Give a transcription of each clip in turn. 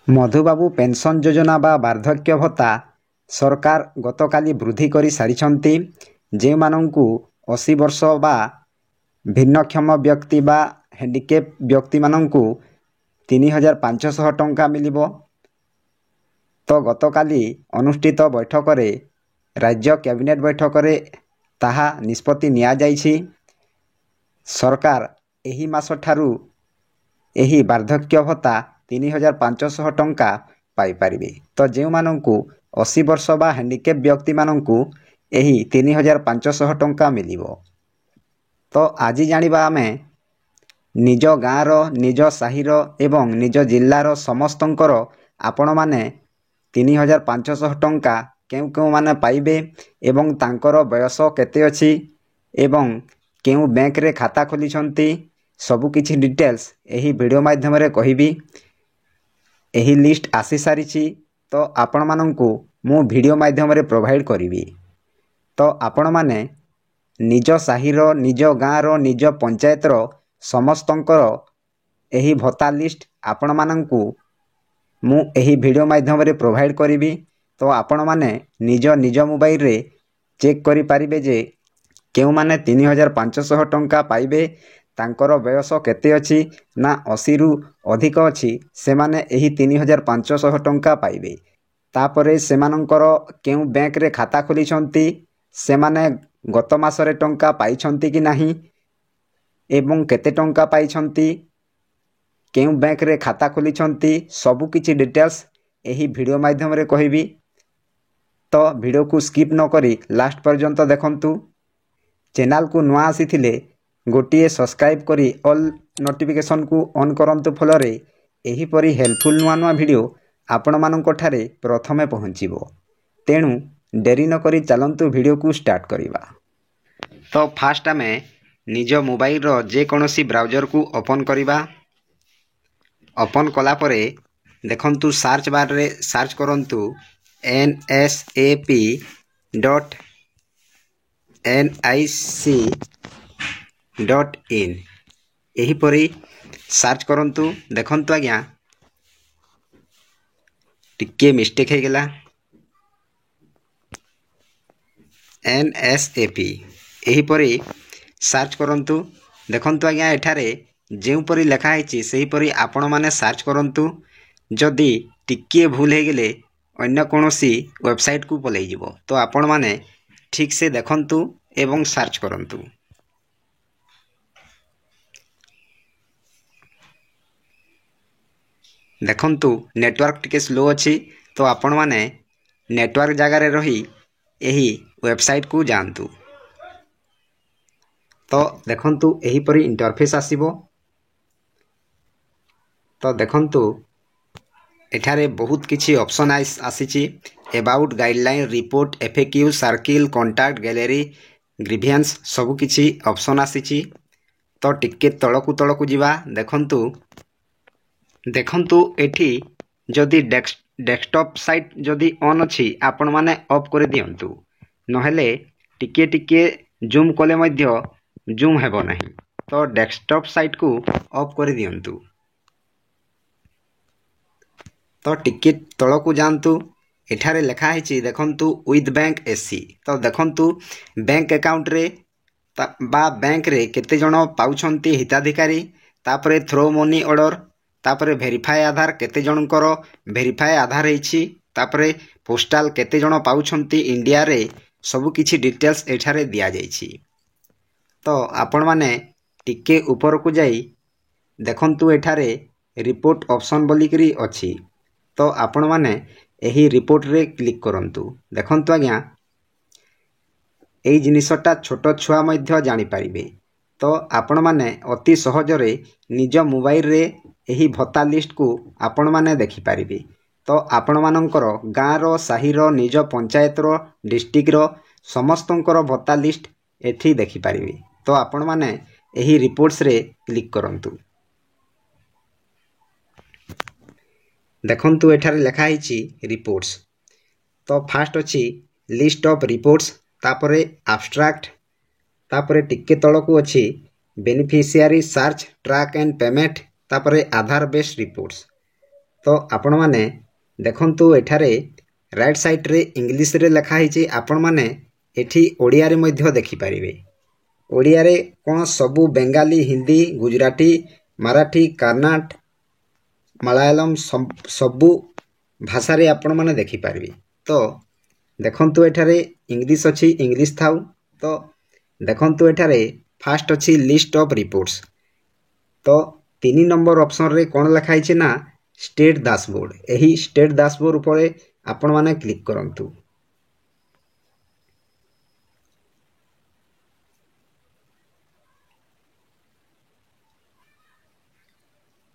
Madhubabu pension ଯୋଜନା ବା ବାର୍ଦ୍ଧକ୍ୟ ଭତ୍ତା ସରକାର ଗତକାଲି ବୃଦ୍ଧି କରି ସାରିଛନ୍ତି। ଯେଉଁମାନଙ୍କୁ 80 ବର୍ଷ ବା ଭିନ୍ନକ୍ଷମ ବ୍ୟକ୍ତି ବା ହ୍ୟାଣ୍ଡିକ୍ୟାପ୍ ବ୍ୟକ୍ତିମାନଙ୍କୁ 3,500 ଟଙ୍କା ମିଳିବ। ତ ଗତକାଲି ଅନୁଷ୍ଠିତ ବୈଠକରେ ରାଜ୍ୟ କ୍ୟାବିନେଟ୍ ବୈଠକରେ ତାହା ନିଷ୍ପତ୍ତି ନିଆଯାଇଛି। ସରକାର ଏହି ମାସଠାରୁ ଏହି ବାର୍ଦ୍ଧକ୍ୟ ଭତ୍ତା 3,500 ଟଙ୍କା ପାଇପାରିବେ। ତ ଯେଉଁମାନଙ୍କୁ 80 ବର୍ଷ ବା ହ୍ୟାଣ୍ଡିକ୍ୟାପ୍ ବ୍ୟକ୍ତିମାନଙ୍କୁ ଏହି 3,500 ଟଙ୍କା ମିଳିବ। ତ ଆଜି ଜାଣିବା ଆମେ ନିଜ ଗାଁର, ନିଜ ସାହିର ଏବଂ ନିଜ ଜିଲ୍ଲାର ସମସ୍ତଙ୍କର ଆପଣମାନେ 3,500 ଟଙ୍କା କେଉଁ କେଉଁମାନେ ପାଇବେ ଏବଂ ତାଙ୍କର ବୟସ କେତେ ଅଛି ଏବଂ କେଉଁ ବ୍ୟାଙ୍କରେ ଖାତା ଖୋଲିଛନ୍ତି ସବୁକିଛି ଡିଟେଲ୍ସ ଏହି ଭିଡ଼ିଓ ମାଧ୍ୟମରେ କହିବି। ଏହି ଲିଷ୍ଟ ଆସିସାରିଛି, ତ ଆପଣମାନଙ୍କୁ ମୁଁ ଭିଡ଼ିଓ ମାଧ୍ୟମରେ ପ୍ରୋଭାଇଡ଼ କରିବି। ତ ଆପଣମାନେ ନିଜ ସାହିର, ନିଜ ଗାଁର, ନିଜ ପଞ୍ଚାୟତର ସମସ୍ତଙ୍କର ଏହି ଭତ୍ତା ଲିଷ୍ଟ ଆପଣମାନଙ୍କୁ ମୁଁ ଏହି ଭିଡ଼ିଓ ମାଧ୍ୟମରେ ପ୍ରୋଭାଇଡ଼ କରିବି। ତ ଆପଣମାନେ ନିଜ ନିଜ ମୋବାଇଲରେ ଚେକ୍ କରିପାରିବେ ଯେ କେଉଁମାନେ 3,500 ଟଙ୍କା ପାଇବେ, ତାଙ୍କର ବୟସ କେତେ ଅଛି ନା 80ରୁ ଅଧିକ ଅଛି, ସେମାନେ ଏହି 3,500 ଟଙ୍କା ପାଇବେ। ତାପରେ ସେମାନଙ୍କର କେଉଁ ବ୍ୟାଙ୍କରେ ଖାତା ଖୋଲିଛନ୍ତି, ସେମାନେ ଗତ ମାସରେ ଟଙ୍କା ପାଇଛନ୍ତି କି ନାହିଁ ଏବଂ କେତେ ଟଙ୍କା ପାଇଛନ୍ତି, କେଉଁ ବ୍ୟାଙ୍କରେ ଖାତା ଖୋଲିଛନ୍ତି ସବୁକିଛି ଡିଟେଲ୍ସ ଏହି ଭିଡ଼ିଓ ମାଧ୍ୟମରେ କହିବି। ତ ଭିଡ଼ିଓକୁ ସ୍କିପ୍ ନକରି ଲାଷ୍ଟ ପର୍ଯ୍ୟନ୍ତ ଦେଖନ୍ତୁ। ଚ୍ୟାନେଲକୁ ନୂଆ ଆସିଥିଲେ ଗୋଟିଏ ସବସ୍କ୍ରାଇବ୍ କରି ଅଲ୍ ନୋଟିଫିକେସନକୁ ଅନ୍ କରନ୍ତୁ, ଫଳରେ ଏହିପରି ହେଲ୍ପଫୁଲ୍ ନୂଆ ନୂଆ ଭିଡ଼ିଓ ଆପଣମାନଙ୍କଠାରେ ପ୍ରଥମେ ପହଞ୍ଚିବ। ତେଣୁ ଡେରି ନକରି ଚାଲନ୍ତୁ ଭିଡ଼ିଓକୁ ଷ୍ଟାର୍ଟ କରିବା। ତ ଫାଷ୍ଟ ଆମେ ନିଜ ମୋବାଇଲର ଯେକୌଣସି ବ୍ରାଉଜରକୁ ଓପନ୍ କରିବା। ଓପନ୍ କଲା ପରେ ଦେଖନ୍ତୁ ସାର୍ଚ୍ଚ ବାର୍ରେ ସାର୍ଚ୍ଚ କରନ୍ତୁ nsap.nic.in। ଏହିପରି ସାର୍ଚ୍ଚ କରନ୍ତୁ। ଦେଖନ୍ତୁ ଆଜ୍ଞା, ଟିକେ ମିଷ୍ଟେକ୍ ହେଇଗଲା। NSAP ଏହିପରି ସାର୍ଚ୍ଚ କରନ୍ତୁ। ଦେଖନ୍ତୁ ଆଜ୍ଞା, ଏଠାରେ ଯେଉଁପରି ଲେଖା ହେଇଛି ସେହିପରି ଆପଣମାନେ ସାର୍ଚ୍ଚ କରନ୍ତୁ। ଯଦି ଟିକିଏ ଭୁଲ ହେଇଗଲେ ଅନ୍ୟ କୌଣସି ୱେବସାଇଟକୁ ପଳାଇଯିବ। ତ ଆପଣମାନେ ଠିକ୍ସେ ଦେଖନ୍ତୁ ଏବଂ ସାର୍ଚ୍ଚ କରନ୍ତୁ। ଦେଖନ୍ତୁ ନେଟୱାର୍କ ଟିକେ ସ୍ଲୋ ଅଛି, ତ ଆପଣମାନେ ନେଟୱାର୍କ ଜାଗାରେ ରହି ଏହି ୱେବସାଇଟକୁ ଯାଆନ୍ତୁ। ତ ଦେଖନ୍ତୁ ଏହିପରି ଇଣ୍ଟରଫେସ୍ ଆସିବ। ତ ଦେଖନ୍ତୁ ଏଠାରେ ବହୁତ କିଛି ଅପସନ୍ ଆସିଛି। About, guideline, report, FAQ, circle, contact, gallery, grievance ସବୁକିଛି ଅପସନ୍ ଆସିଛି। ତ ଟିକେ ତଳକୁ ଯିବା। ଦେଖନ୍ତୁ ଏଠି ଯଦି ଡେସ୍କଟପ୍ ସାଇଟ୍ ଯଦି ଅନ୍ ଅଛି ଆପଣମାନେ ଅଫ୍ କରିଦିଅନ୍ତୁ, ନହେଲେ ଟିକେ ଜୁମ୍ କଲେ ମଧ୍ୟ ଜୁମ୍ ହେବ ନାହିଁ। ତ ଡେସ୍କଟପ୍ ସାଇଟ୍କୁ ଅଫ୍ କରିଦିଅନ୍ତୁ। ତ ଟିକେ ତଳକୁ ଯାଆନ୍ତୁ। ଏଠାରେ ଲେଖା ହେଇଛି ଦେଖନ୍ତୁ ୱିଥ୍ ବ୍ୟାଙ୍କ ଏସି। ତ ଦେଖନ୍ତୁ ବ୍ୟାଙ୍କ ଆକାଉଣ୍ଟରେ ବା ବ୍ୟାଙ୍କରେ କେତେଜଣ ପାଉଛନ୍ତି ହିତାଧିକାରୀ, ତାପରେ ଥ୍ରୋ ମନି ଅର୍ଡ଼ର, ତାପରେ ଭେରିଫାଏ ଆଧାର କେତେଜଣଙ୍କର ଭେରିଫାଏ ଆଧାର ହେଇଛି, ତାପରେ ପୋଷ୍ଟାଲ କେତେଜଣ ପାଉଛନ୍ତି ଇଣ୍ଡିଆରେ, ସବୁକିଛି ଡିଟେଲ୍ସ ଏଠାରେ ଦିଆଯାଇଛି। ତ ଆପଣମାନେ ଟିକେ ଉପରକୁ ଯାଇ ଦେଖନ୍ତୁ ଏଠାରେ ରିପୋର୍ଟ ଅପସନ୍ ବୋଲିକରି ଅଛି। ତ ଆପଣମାନେ ଏହି ରିପୋର୍ଟରେ କ୍ଲିକ୍ କରନ୍ତୁ। ଦେଖନ୍ତୁ ଆଜ୍ଞା, ଏଇ ଜିନିଷଟା ଛୋଟ ଛୁଆ ମଧ୍ୟ ଜାଣିପାରିବେ। ତ ଆପଣମାନେ ଅତି ସହଜରେ ନିଜ ମୋବାଇଲରେ ଏହି ଭତ୍ତା ଲିଷ୍ଟକୁ ଆପଣମାନେ ଦେଖିପାରିବେ। ତ ଆପଣମାନଙ୍କର ଗାଁର, ସାହିର, ନିଜ ପଞ୍ଚାୟତର, ଡିଷ୍ଟ୍ରିକ୍ଟର ସମସ୍ତଙ୍କର ଭତ୍ତା ଲିଷ୍ଟ ଏଠି ଦେଖିପାରିବେ। ତ ଆପଣମାନେ ଏହି ରିପୋର୍ଟସରେ କ୍ଲିକ୍ କରନ୍ତୁ। ଦେଖନ୍ତୁ ଏଠାରେ ଲେଖା ହେଇଛି ରିପୋର୍ଟସ। ତ ଫାଷ୍ଟ ଅଛି ଲିଷ୍ଟ ଅଫ୍ ରିପୋର୍ଟସ, ତାପରେ ଆବଷ୍ଟ୍ରାକ୍ଟ, ତାପରେ ଟିକେ ତଳକୁ ଅଛି beneficiary search, track and payment, ତାପରେ ଆଧାର ବେସ୍ଡ ରିପୋର୍ଟସ। तो आपण माने देखंतु एठारे राइट साइड रे इंग्लिश रे लिखा हिची आपण माने एठी ओडिया रे मध्य देखि परिबे। ओडिया रे कोन सबु बेंगाली हिंदी गुजराती मराठी कर्नाट मलयालम सबु भाषा रे आपण माने देखि परिबे। तो देखंतु एठारे इंग्लिश अछि इंग्लिश थाउ। तो देखंतु एठारे फास्ट अछि लिस्ट ऑफ रिपोर्ट्स। तो 3 नंबर ऑप्शन रे कोन लिखा हिची ना स्टेट डैशबोर्ड। एही स्टेट डैशबोर्ड उपरे आपण माने क्लिक करंतु।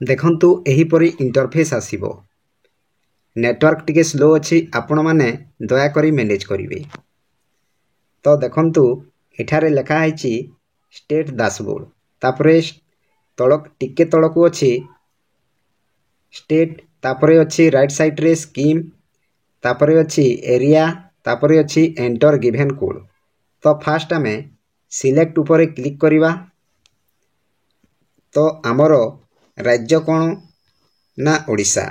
देखंतु एही परी इंटरफेस आसीबो। नेटवर्क टिके स्लो अछि आपण माने दया करी मैनेज करिवे। तो देखंतु एठारे लिखा हिची स्टेट डैशबोर्ड तापरे तळक टिके तळकु अछि स्टेट तापरे अछि राइट साइड रे स्कीम तापरे अछि एरिया तापरे अछि एंटर गिवन कोड। तो फास्ट हमें सिलेक्ट उपरे क्लिक करिवा। तो हमरो राज्य कोन ना ओडिशा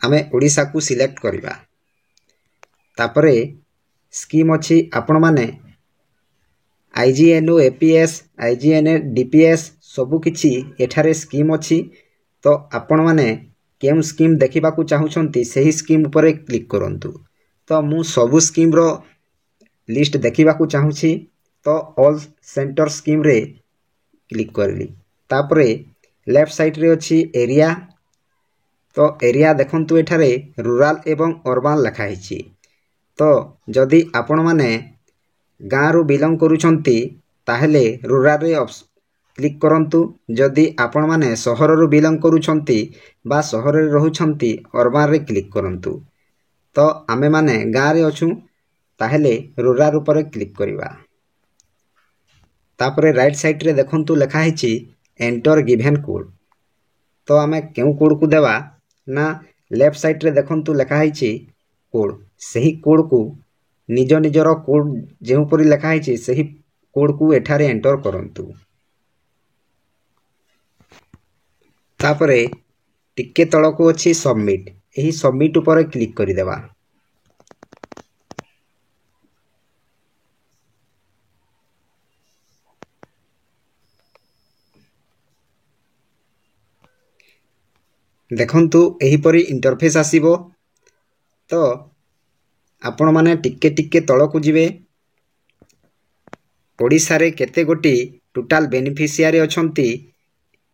आमे ओडिशा को सिलेक्ट करिवा। तापरे स्कीम अछि आपण माने आईजीएनओ एपीएस आईजीएनए डीपीएस सबु किछि एठारे स्कीम अछि। तो आपण माने केम स्कीम देखिबा को चाहुछंती सही स्कीम उपरे क्लिक करंतु। तो मु सबु स्कीम रो लिस्ट देखिबा को चाहुछि। तो ऑल सेंटर स्कीम रे क्लिक करली। तापरे लेफ्ट साइड रे अछि एरिया। तो एरिया देखंतु एठारे रूरल एवं अर्बन लिखा हिची। तो जदि आपण माने गाँ रु बिलोंग करूछंती ताहेले रूरल रे क्लिक करंतु। जदि आपण माने शहर रु बिलोंग करूछंती बा शहर रे रहुछंती अर्बन रे क्लिक करंतु। तो आमे माने गाँ रे अछु ताहेले रूरल ऊपर क्लिक करिवा। तापरे राइट साइड रे देखंतु लिखा हिची एंटर गिवन कोड। तो आमे केउ कोड को देवा ना लेफ्ट साइड रे देखंतु लिखा हिची कोड। सही कोड को निज निजर कोड जेउ परी लिखा हिची सही कोड को एठारे एंटर करंतु। तापरे टिके तळको अछि सबमिट। एही सबमिट ऊपर क्लिक करि देवा। देखंतु एही परी इंटरफेस आसीबो। तो आपण माने टिके टिके तळको जिवे। ओडिसा रे केते गोटी टोटल बेनिफिशियरी अछंती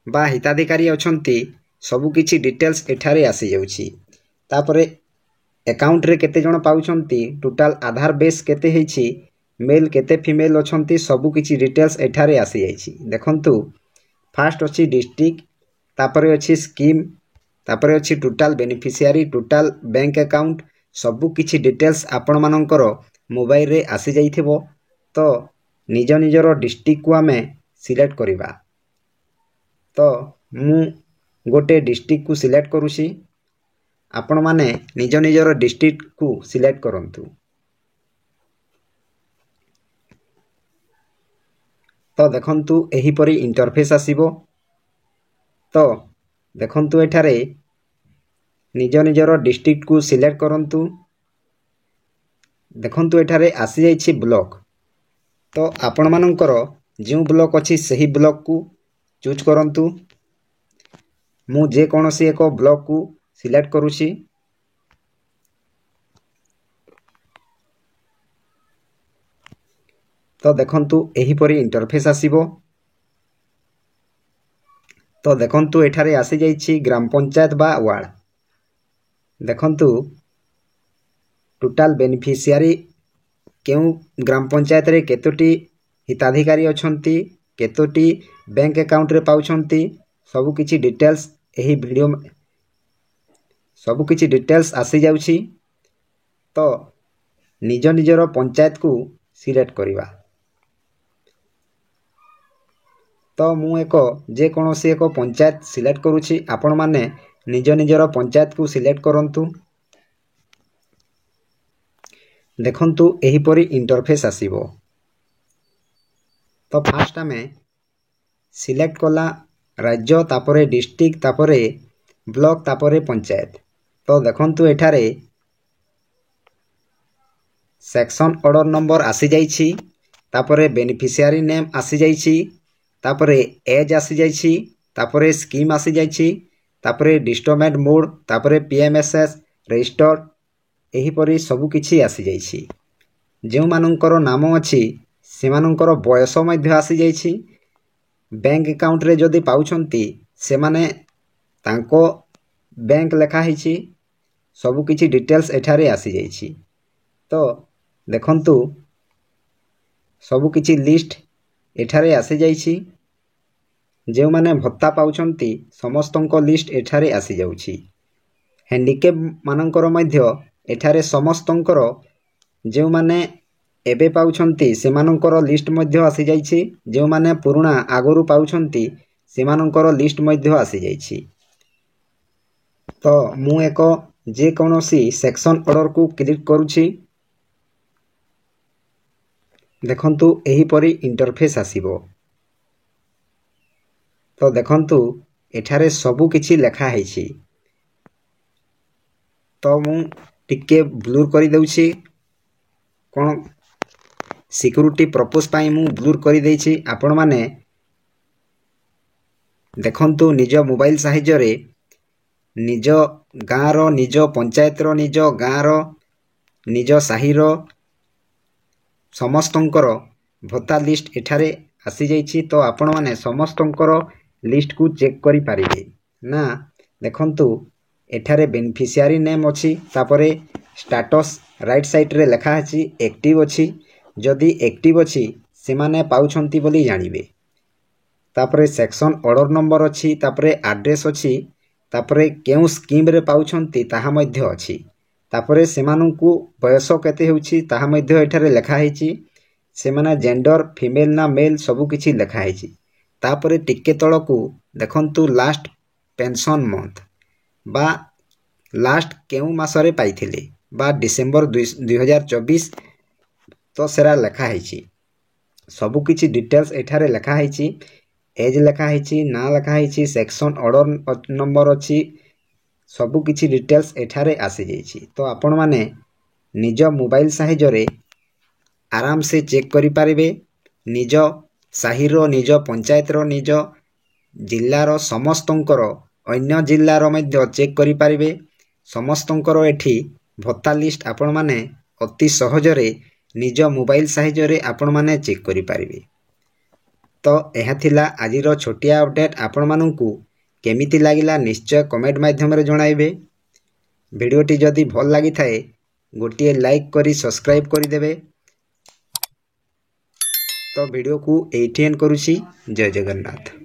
बा हिताधिकारी अछंती सबु किछि डिटेल्स एठारे आसी जाउछि। तापरे अकाउंट रे केते जण पाउछंती टोटल आधार बेस केते हेछि मेल केते फीमेल अछंती सबु किछि डिटेल्स एठारे आसी जाइछि। देखंतु फास्ट अछि डिस्ट्रिक्ट तापरे अछि स्कीम तापरे अछि total beneficiary total bank account सबु किछि डिटेल्स आपण मानकर मोबाइल रे आसी जाइथिबो। तो निज निजर डिस्ट्रिक्ट को आमे सिलेक्ट करिवा। तो मु गोटे डिस्ट्रिक्ट को सिलेक्ट करूसी। आपण माने निज निजर डिस्ट्रिक्ट को सिलेक्ट करंतु। तो देखंतु एही परी इंटरफेस आसीबो। तो देखंतु एठारे निज निजर डिस्ट्रिक्ट को सिलेक्ट करंतु। देखंतु एठारे आसी जाइछि ब्लॉक। तो आपण मानकर जो ब्लॉक अछि सही ब्लॉक को चूज करंतु। मु जे कोनोसी एक ब्लॉक को सिलेक्ट करूछि। तो देखंतु एही परी इंटरफेस आसीबो। तो देखंतु एठारे आसी जाइछि ग्राम पंचायत बा वार्ड। देखंतु टोटल बेनिफिशियरी केउ ग्राम पंचायत रे केतोटी हिताधिकारी अछंती केतोटी बैंक अकाउंट रे पाउछंती सबु किछि डिटेल्स एही वीडियो में सबु किछि डिटेल्स आसी जाउछि। तो निज निजर पंचायत को सिलेक्ट करिवा। तो मु एक जे कोनोसी एक पंचायत सिलेक्ट करूछि। आपण माने निज निजर पंचायत को सिलेक्ट करंतु। देखंतु एही परी इंटरफेस आसीबो। तो फास्ट हमें सिलेक्ट कला राज्य तापरे डिस्ट्रिक्ट तापरे ବ୍ଲକ ତାପରେ ପଞ୍ଚାୟତ। ତ ଦେଖନ୍ତୁ ଏଠାରେ ସେକ୍ସନ ଅର୍ଡ଼ର ନମ୍ବର ଆସିଯାଇଛି, ତାପରେ ବେନିଫିସିଆରୀ ନେମ୍ ଆସିଯାଇଛି, ତାପରେ ଏଜ୍ ଆସିଯାଇଛି, ତାପରେ ସ୍କିମ୍ ଆସିଯାଇଛି, ତାପରେ ଡିଷ୍ଟର୍ମେଣ୍ଟ ମୋଡ଼, ତାପରେ PMSS ରେଜିଷ୍ଟର୍ଡ, ଏହିପରି ସବୁକିଛି ଆସିଯାଇଛି। ଯେଉଁମାନଙ୍କର ନାମ ଅଛି ସେମାନଙ୍କର ବୟସ ମଧ୍ୟ ଆସିଯାଇଛି। ବ୍ୟାଙ୍କ ଆକାଉଣ୍ଟରେ ଯଦି ପାଉଛନ୍ତି ସେମାନେ ତାଙ୍କ ବ୍ୟାଙ୍କ ଲେଖା ହେଇଛି, ସବୁକିଛି ଡିଟେଲ୍ସ ଏଠାରେ ଆସିଯାଇଛି। ତ ଦେଖନ୍ତୁ ସବୁକିଛି ଲିଷ୍ଟ ଏଠାରେ ଆସିଯାଇଛି। ଯେଉଁମାନେ ଭତ୍ତା ପାଉଛନ୍ତି ସମସ୍ତଙ୍କ ଲିଷ୍ଟ ଏଠାରେ ଆସିଯାଉଛି। ହ୍ୟାଣ୍ଡିକ୍ୟାପ୍ ମାନଙ୍କର ମଧ୍ୟ ଏଠାରେ ସମସ୍ତଙ୍କର, ଯେଉଁମାନେ ଏବେ ପାଉଛନ୍ତି ସେମାନଙ୍କର ଲିଷ୍ଟ ମଧ୍ୟ ଆସିଯାଇଛି, ଯେଉଁମାନେ ପୁରୁଣା ଆଗରୁ ପାଉଛନ୍ତି ସେମାନଙ୍କର ଲିଷ୍ଟ ମଧ୍ୟ ଆସିଯାଇଛି। ତ ମୁଁ ଯେକୌଣସି ସେକ୍ସନ ଅର୍ଡ଼ରକୁ କ୍ଲିକ୍ କରୁଛି। ଦେଖନ୍ତୁ ଏହିପରି ଇଣ୍ଟରଫେସ୍ ଆସିବ। ତ ଦେଖନ୍ତୁ ଏଠାରେ ସବୁ କିଛି ଲେଖା ହେଇଛି। ତ ମୁଁ ଟିକେ ବ୍ଲୁର କରିଦେଉଛି, କ'ଣ ସିକ୍ୟୁରିଟି ପର୍ପୋଜ ପାଇଁ ମୁଁ ବ୍ଲୁର କରିଦେଇଛି। ଆପଣମାନେ ଦେଖନ୍ତୁ ନିଜ ମୋବାଇଲ ସାହାଯ୍ୟରେ ନିଜ ଗାଁର, ନିଜ ପଞ୍ଚାୟତର, ନିଜ ଗାଁର, ନିଜ ସାହିର ସମସ୍ତଙ୍କର ଭତ୍ତା ଲିଷ୍ଟ ଏଠାରେ ଆସିଯାଇଛି। ତ ଆପଣମାନେ ସମସ୍ତଙ୍କର ଲିଷ୍ଟକୁ ଚେକ୍ କରିପାରିବେ। ନା ଦେଖନ୍ତୁ ଏଠାରେ ବେନିଫିସିଆରୀ ନେମ୍ ଅଛି, ତାପରେ ଷ୍ଟାଟସ୍ ରାଇଟ୍ ସାଇଡ଼ରେ ଲେଖା ଅଛି ଆକ୍ଟିଭ ଅଛି। ଯଦି ଆକ୍ଟିଭ ଅଛି ସେମାନେ ପାଉଛନ୍ତି ବୋଲି ଜାଣିବେ। ତାପରେ ସେକ୍ସନ ଅର୍ଡ଼ର ନମ୍ବର ଅଛି, ତାପରେ ଆଡ୍ରେସ୍ ଅଛି, ତାପରେ କେଉଁ ସ୍କିମ୍ରେ ପାଉଛନ୍ତି ତାହା ମଧ୍ୟ ଅଛି। ତାପରେ ସେମାନଙ୍କୁ ବୟସ କେତେ ହେଉଛି ତାହା ମଧ୍ୟ ଏଠାରେ ଲେଖା ହେଇଛି। ସେମାନେ ଜେଣ୍ଡର ଫିମେଲ୍ ନା ମେଲ୍ ସବୁକିଛି ଲେଖା ହେଇଛି। ତାପରେ ଟିକେ ତଳକୁ ଦେଖନ୍ତୁ ଲାଷ୍ଟ ପେନସନ୍ ମନ୍ଥ ବା ଲାଷ୍ଟ କେଉଁ ମାସରେ ପାଇଥିଲେ ବା ଡିସେମ୍ବର 2024, ତ ସେରା ଲେଖା ହେଇଛି। ସବୁକିଛି ଡିଟେଲ୍ସ ଏଠାରେ ଲେଖା ହେଇଛି। ଏଜ୍ ଲେଖା ହେଇଛି, ନାଁ ଲେଖା ହେଇଛି, ସେକ୍ସନ ଅର୍ଡ଼ର ନମ୍ବର ଅଛି, ସବୁକିଛି ଡିଟେଲ୍ସ ଏଠାରେ ଆସିଯାଇଛି। ତ ଆପଣମାନେ ନିଜ ମୋବାଇଲ ସାହାଯ୍ୟରେ ଆରାମସେ ଚେକ୍ କରିପାରିବେ। ନିଜ ସାହିର, ନିଜ ପଞ୍ଚାୟତର, ନିଜ ଜିଲ୍ଲାର ସମସ୍ତଙ୍କର, ଅନ୍ୟ ଜିଲ୍ଲାର ମଧ୍ୟ ଚେକ୍ କରିପାରିବେ। ସମସ୍ତଙ୍କର ଏଠି ଭତ୍ତା ଲିଷ୍ଟ ଆପଣମାନେ ଅତି ସହଜରେ ନିଜ ମୋବାଇଲ ସାହାଯ୍ୟରେ ଆପଣମାନେ ଚେକ୍ କରିପାରିବେ। ତ ଏହା ଥିଲା ଆଜିର ଛୋଟିଆ ଅପଡେଟ୍। ଆପଣମାନଙ୍କୁ କେମିତି ଲାଗିଲା ନିଶ୍ଚୟ କମେଣ୍ଟ ମାଧ୍ୟମରେ ଜଣାଇବେ। ଭିଡ଼ିଓଟି ଯଦି ଭଲ ଲାଗିଥାଏ ଗୋଟିଏ ଲାଇକ୍ କରି ସବସ୍କ୍ରାଇବ୍ କରିଦେବେ। ତ ଭିଡ଼ିଓକୁ ଏଇଠି ଏଣ୍ଡ କରୁଛି। ଜୟ ଜଗନ୍ନାଥ।